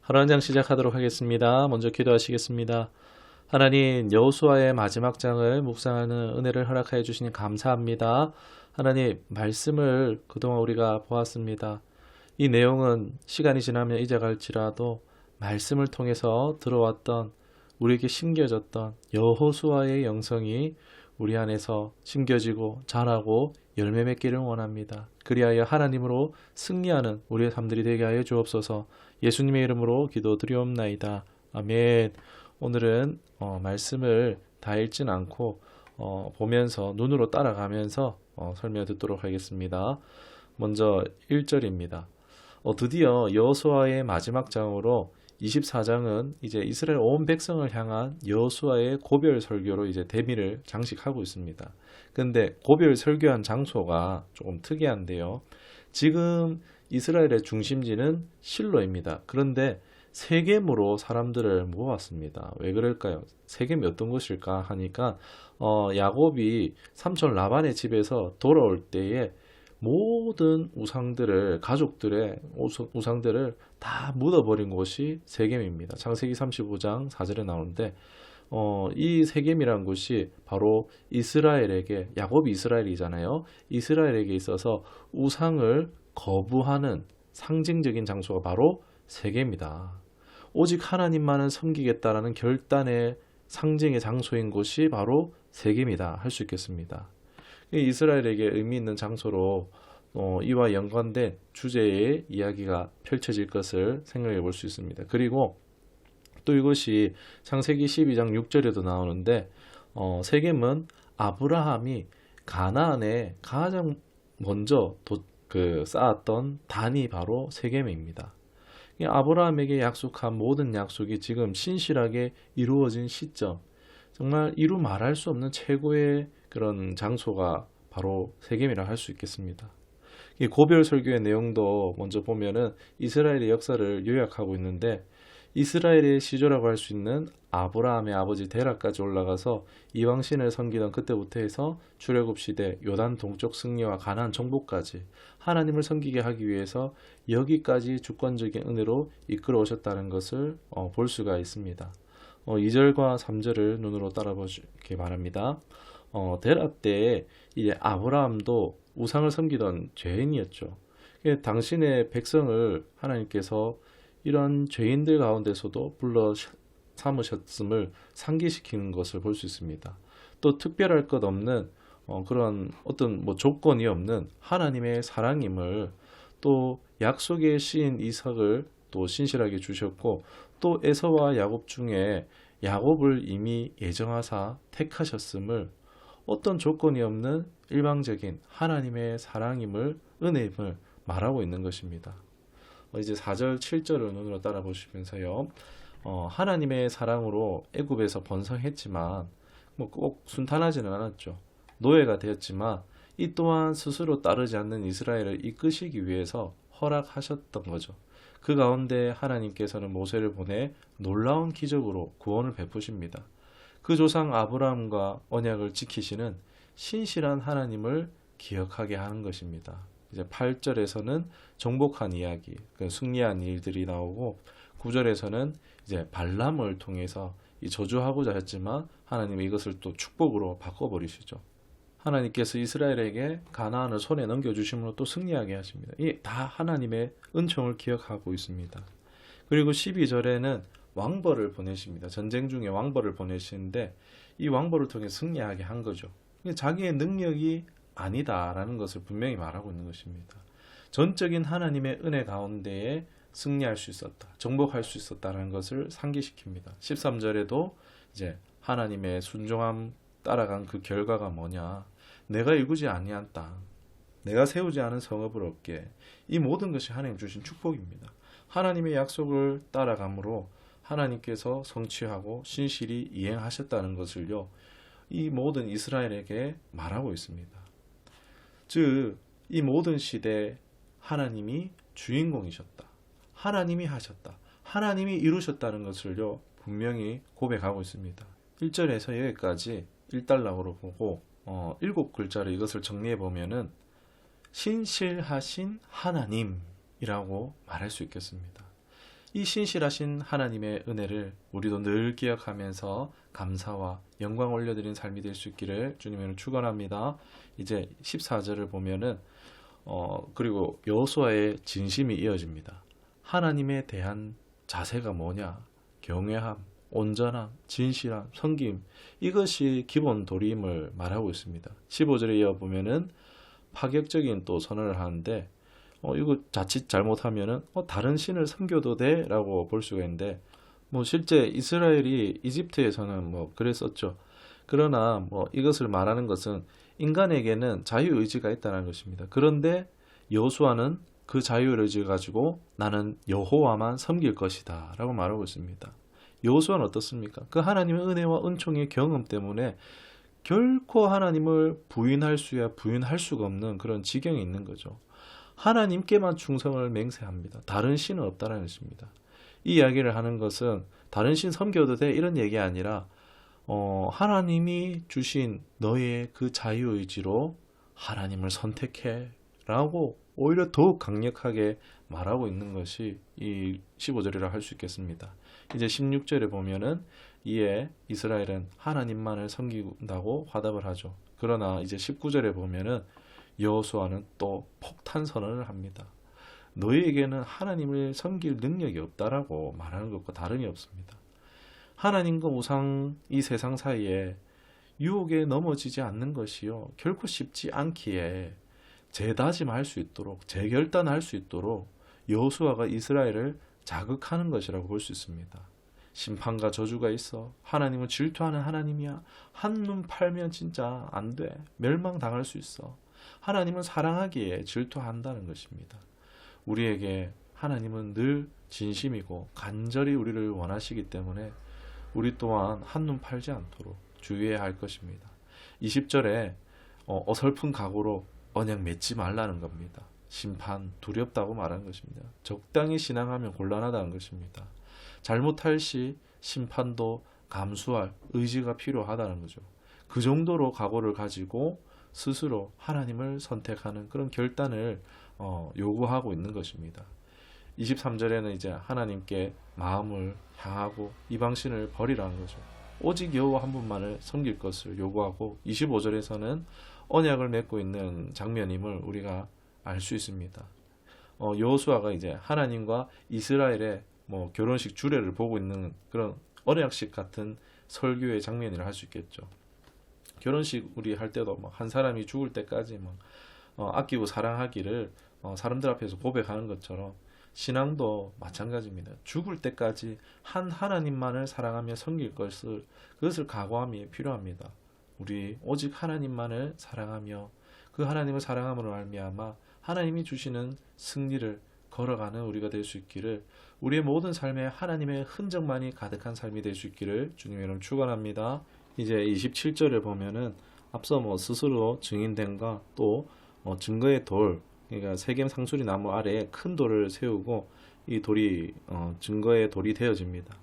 하루 한 장 시작하도록 하겠습니다. 먼저 기도하시겠습니다. 하나님, 여호수아의 마지막 장을 묵상하는 은혜를 허락하여 주시니 감사합니다. 하나님, 말씀을 그동안 우리가 보았습니다. 이 내용은 시간이 지나면 잊어갈지라도 말씀을 통해서 들어왔던, 우리에게 심겨졌던 여호수아의 영성이 우리 안에서 심겨지고 자라고 열매 맺기를 원합니다. 그리하여 하나님으로 승리하는 우리의 삶들이 되게 하여 주옵소서. 예수님의 이름으로 기도드리옵나이다. 아멘. 오늘은 말씀을 다 읽진 않고 보면서 눈으로 따라가면서 설명 듣도록 하겠습니다. 먼저 1절입니다. 드디어 여호수아의 마지막 장으로 24장은 이제 이스라엘 온 백성을 향한 여호수아의 고별 설교로 이제 대미를 장식하고 있습니다. 근데 고별 설교한 장소가 조금 특이한데요. 지금 이스라엘의 중심지는 실로입니다. 그런데 세겜으로 사람들을 모았습니다. 왜 그럴까요? 세겜이 어떤 곳일까 하니까 야곱이 삼촌 라반의 집에서 돌아올 때에 모든 우상들을, 가족들의 우상들을 다 묻어버린 곳이 세겜입니다. 창세기 35장 4절에 나오는데 이 세겜이라는 곳이 바로 이스라엘에게, 야곱이 이스라엘이잖아요. 이스라엘에게 있어서 우상을 거부하는 상징적인 장소가 바로 세겜이다. 오직 하나님만을 섬기겠다라는 결단의 상징의 장소인 곳이 바로 세겜이다 할 수 있겠습니다. 이스라엘에게 의미 있는 장소로 이와 연관된 주제의 이야기가 펼쳐질 것을 생각해 볼 수 있습니다. 그리고 또 이것이 창세기 12장 6절에도 나오는데 세겜은 아브라함이 가나안에 가장 먼저 쌓았던 단이 바로 세겜입니다. 아브라함에게 약속한 모든 약속이 지금 신실하게 이루어진 시점, 정말 이루 말할 수 없는 최고의 그런 장소가 바로 세겜이라 할 수 있겠습니다. 이 고별 설교의 내용도 먼저 보면은 이스라엘의 역사를 요약하고 있는데, 이스라엘의 시조라고 할 수 있는 아브라함의 아버지 데라까지 올라가서 이방신을 섬기던 그때부터 해서 출애굽 시대 요단 동쪽 승리와 가나안 정복까지 하나님을 섬기게 하기 위해서 여기까지 주권적인 은혜로 이끌어 오셨다는 것을 볼 수가 있습니다. 2절과 3절을 눈으로 따라보시기 바랍니다. 데라 때에 이제 아브라함도 우상을 섬기던 죄인이었죠. 당신의 백성을 하나님께서 이런 죄인들 가운데서도 불러 삼으셨음을 상기시키는 것을 볼 수 있습니다. 또 특별할 것 없는 그런 어떤 조건이 없는 하나님의 사랑임을, 또 약속의 시인 이삭을 또 신실하게 주셨고, 또 에서와 야곱 중에 야곱을 이미 예정하사 택하셨음을, 어떤 조건이 없는 일방적인 하나님의 사랑임을, 은혜임을 말하고 있는 것입니다. 이제 4절, 7절을 눈으로 따라 보시면서요. 하나님의 사랑으로 애굽에서 번성했지만 꼭 순탄하지는 않았죠. 노예가 되었지만 이 또한 스스로 따르지 않는 이스라엘을 이끄시기 위해서 허락하셨던 거죠. 그 가운데 하나님께서는 모세를 보내 놀라운 기적으로 구원을 베푸십니다. 그 조상 아브라함과 언약을 지키시는 신실한 하나님을 기억하게 하는 것입니다. 이제 8절에서는 정복한 이야기, 승리한 일들이 나오고, 9절에서는 이제 발람을 통해서 이 저주하고자 했지만 하나님이 이것을 또 축복으로 바꿔버리시죠. 하나님께서 이스라엘에게 가나안을 손에 넘겨주심으로 또 승리하게 하십니다. 이 다 하나님의 은총을 기억하고 있습니다. 그리고 12절에는 왕벌을 보내십니다. 전쟁 중에 왕벌을 보내시는데 이 왕벌을 통해 승리하게 한 거죠. 자기의 능력이 아니다라는 것을 분명히 말하고 있는 것입니다. 전적인 하나님의 은혜 가운데에 승리할 수 있었다, 정복할 수 있었다는 것을 상기시킵니다. 13절에도 이제 하나님의 순종함 따라간 그 결과가 뭐냐, 내가 일구지 아니한 땅, 내가 세우지 않은 성읍을 얻게, 이 모든 것이 하나님 주신 축복입니다. 하나님의 약속을 따라감으로 하나님께서 성취하고 신실히 이행하셨다는 것을요, 이 모든 이스라엘에게 말하고 있습니다. 즉, 이 모든 시대에 하나님이 주인공이셨다, 하나님이 하셨다, 하나님이 이루셨다는 것을요 분명히 고백하고 있습니다. 1절에서 여기까지 1단락으로 보고 7글자로 이것을 정리해 보면은 신실하신 하나님이라고 말할 수 있겠습니다. 이 신실하신 하나님의 은혜를 우리도 늘 기억하면서 감사와 영광 올려드리는 삶이 될 수 있기를 주님으로 축원합니다. 이제 14절을 보면은 그리고 여호수아의 진심이 이어집니다. 하나님에 대한 자세가 뭐냐? 경외함, 온전함, 진실함, 섬김, 이것이 기본 도리임을 말하고 있습니다. 15절에 이어보면은 파격적인 또 선언을 하는데 이거 자칫 잘못하면은 다른 신을 섬겨도 돼? 라고 볼 수가 있는데 실제 이스라엘이 이집트에서는 그랬었죠. 그러나 이것을 말하는 것은 인간에게는 자유의지가 있다는 것입니다. 그런데 여호수아는 그 자유의지를 가지고 나는 여호와만 섬길 것이다 라고 말하고 있습니다. 여호수아는 어떻습니까? 그 하나님의 은혜와 은총의 경험 때문에 결코 하나님을 부인할 수야 부인할 수가 없는 그런 지경에 있는 거죠. 하나님께만 충성을 맹세합니다. 다른 신은 없다는 것입니다. 이 이야기를 하는 것은 다른 신 섬겨도 돼 이런 얘기 아니라 하나님이 주신 너의 그 자유의지로 하나님을 선택해 라고 오히려 더욱 강력하게 말하고 있는 것이 이 15절이라 할 수 있겠습니다. 이제 16절에 보면은 이에 이스라엘은 하나님만을 섬긴다고 화답을 하죠. 그러나 이제 19절에 보면은 여호수아는 또 폭탄 선언을 합니다. 너희에게는 하나님을 섬길 능력이 없다라고 말하는 것과 다름이 없습니다. 하나님과 우상 이 세상 사이에 유혹에 넘어지지 않는 것이요 결코 쉽지 않기에 재다짐할 수 있도록 재결단할 수 있도록 여호수아가 이스라엘을 자극하는 것이라고 볼 수 있습니다. 심판과 저주가 있어. 하나님은 질투하는 하나님이야. 한눈 팔면 진짜 안 돼. 멸망당할 수 있어. 하나님은 사랑하기에 질투한다는 것입니다. 우리에게 하나님은 늘 진심이고 간절히 우리를 원하시기 때문에 우리 또한 한눈 팔지 않도록 주의해야 할 것입니다. 20절에 어설픈 각오로 언약 맺지 말라는 겁니다. 심판 두렵다고 말하는 것입니다. 적당히 신앙하면 곤란하다는 것입니다. 잘못할 시 심판도 감수할 의지가 필요하다는 거죠. 그 정도로 각오를 가지고 스스로 하나님을 선택하는 그런 결단을 요구하고 있는 것입니다. 23절에는 이제 하나님께 마음을 향하고 이방신을 버리라는 거죠. 오직 여호와 한 분만을 섬길 것을 요구하고 25절에서는 언약을 맺고 있는 장면임을 우리가 알 수 있습니다. 여호수아가 이제 하나님과 이스라엘의 결혼식 주례를 보고 있는 그런 언약식 같은 설교의 장면이라 할 수 있겠죠. 결혼식 우리 할 때도 한 사람이 죽을 때까지 아끼고 사랑하기를 사람들 앞에서 고백하는 것처럼 신앙도 마찬가지입니다. 죽을 때까지 한 하나님만을 사랑하며 섬길 그것을 각오함이 필요합니다. 우리 오직 하나님만을 사랑하며 그 하나님을 사랑함으로 말미암아 하나님이 주시는 승리를 걸어가는 우리가 될 수 있기를, 우리의 모든 삶에 하나님의 흔적만이 가득한 삶이 될 수 있기를 주님의 이름 축원합니다. 이제 27절에 보면은 앞서 스스로 증인된과 또 증거의 돌, 그러니까 세겜 상수리 나무 아래에 큰 돌을 세우고 이 돌이 증거의 돌이 되어집니다.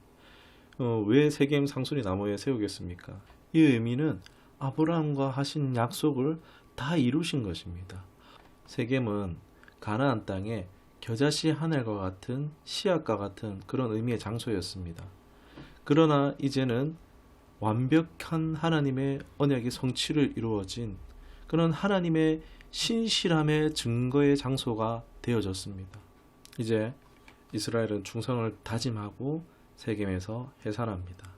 왜 세겜 상수리 나무에 세우겠습니까? 이 의미는 아브라함과 하신 약속을 다 이루신 것입니다. 세겜은 가나안 땅에 겨자씨 하늘과 같은 씨앗과 같은 그런 의미의 장소였습니다. 그러나 이제는 완벽한 하나님의 언약의 성취를 이루어진 그런 하나님의 신실함의 증거의 장소가 되어졌습니다. 이제 이스라엘은 충성을 다짐하고 세겜에서 해산합니다.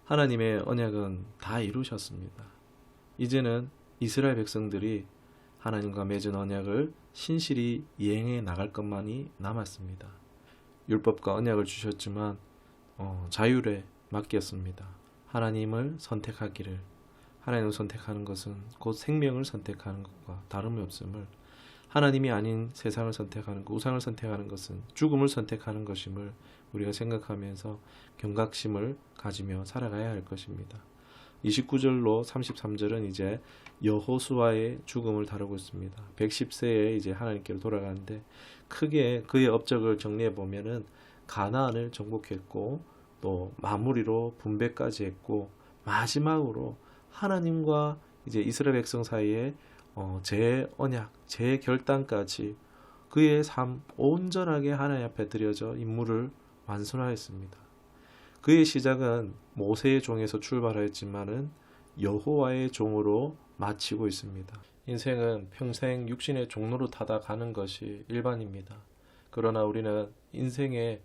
하나님의 언약은 다 이루셨습니다. 이제는 이스라엘 백성들이 하나님과 맺은 언약을 신실히 이행해 나갈 것만이 남았습니다. 율법과 언약을 주셨지만 자율에 맡겼습니다. 하나님을 선택하기를, 하나님을 선택하는 것은 곧 생명을 선택하는 것과 다름이 없음을, 하나님이 아닌 세상을 선택하는 것, 우상을 선택하는 것은 죽음을 선택하는 것임을 우리가 생각하면서 경각심을 가지며 살아가야 할 것입니다. 29절로 33절은 이제 여호수아의 죽음을 다루고 있습니다. 110세에 이제 하나님께로 돌아가는데 크게 그의 업적을 정리해 보면은 가나안을 정복했고 또 마무리로 분배까지 했고 마지막으로 하나님과 이제 이스라엘 백성 사이에 재언약, 재결단까지 그의 삶 온전하게 하나님 앞에 드려져 임무를 완성하였습니다. 그의 시작은 모세의 종에서 출발하였지만은 여호와의 종으로 마치고 있습니다. 인생은 평생 육신의 종로로 타다 가는 것이 일반입니다. 그러나 우리는 인생에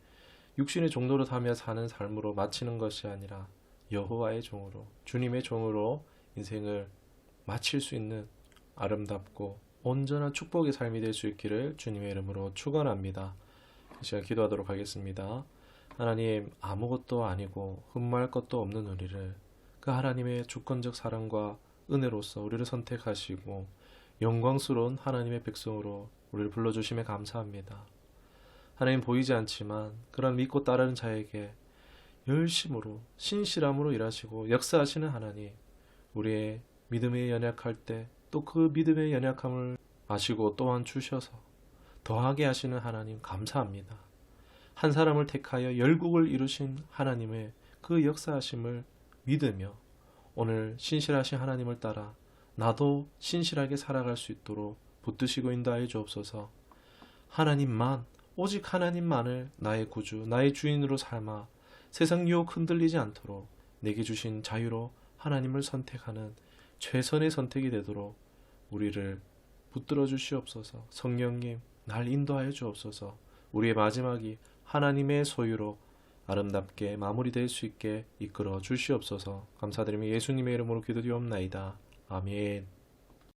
육신의 종로로 타며 사는 삶으로 마치는 것이 아니라 여호와의 종으로, 주님의 종으로 인생을 마칠 수 있는 아름답고 온전한 축복의 삶이 될 수 있기를 주님의 이름으로 축원합니다. 이 시간 기도하도록 하겠습니다. 하나님, 아무것도 아니고 흠모할 것도 없는 우리를 그 하나님의 주권적 사랑과 은혜로서 우리를 선택하시고 영광스러운 하나님의 백성으로 우리를 불러주심에 감사합니다. 하나님, 보이지 않지만 그런 믿고 따르는 자에게 열심으로 신실함으로 일하시고 역사하시는 하나님, 우리의 믿음에 연약할 때 또 그 믿음의 연약함을 아시고 또한 주셔서 더하게 하시는 하나님 감사합니다. 한 사람을 택하여 열국을 이루신 하나님의 그 역사하심을 믿으며 오늘 신실하신 하나님을 따라 나도 신실하게 살아갈 수 있도록 붙드시고 인도하여 주옵소서. 하나님만, 오직 하나님만을 나의 구주, 나의 주인으로 삼아 세상 유혹 흔들리지 않도록 내게 주신 자유로 하나님을 선택하는 최선의 선택이 되도록 우리를 붙들어 주시옵소서. 성령님, 날 인도하여 주옵소서. 우리의 마지막이 하나님의 소유로 아름답게 마무리될 수 있게 이끌어 주시옵소서. 감사드리며 예수님의 이름으로 기도드리옵나이다. 아멘.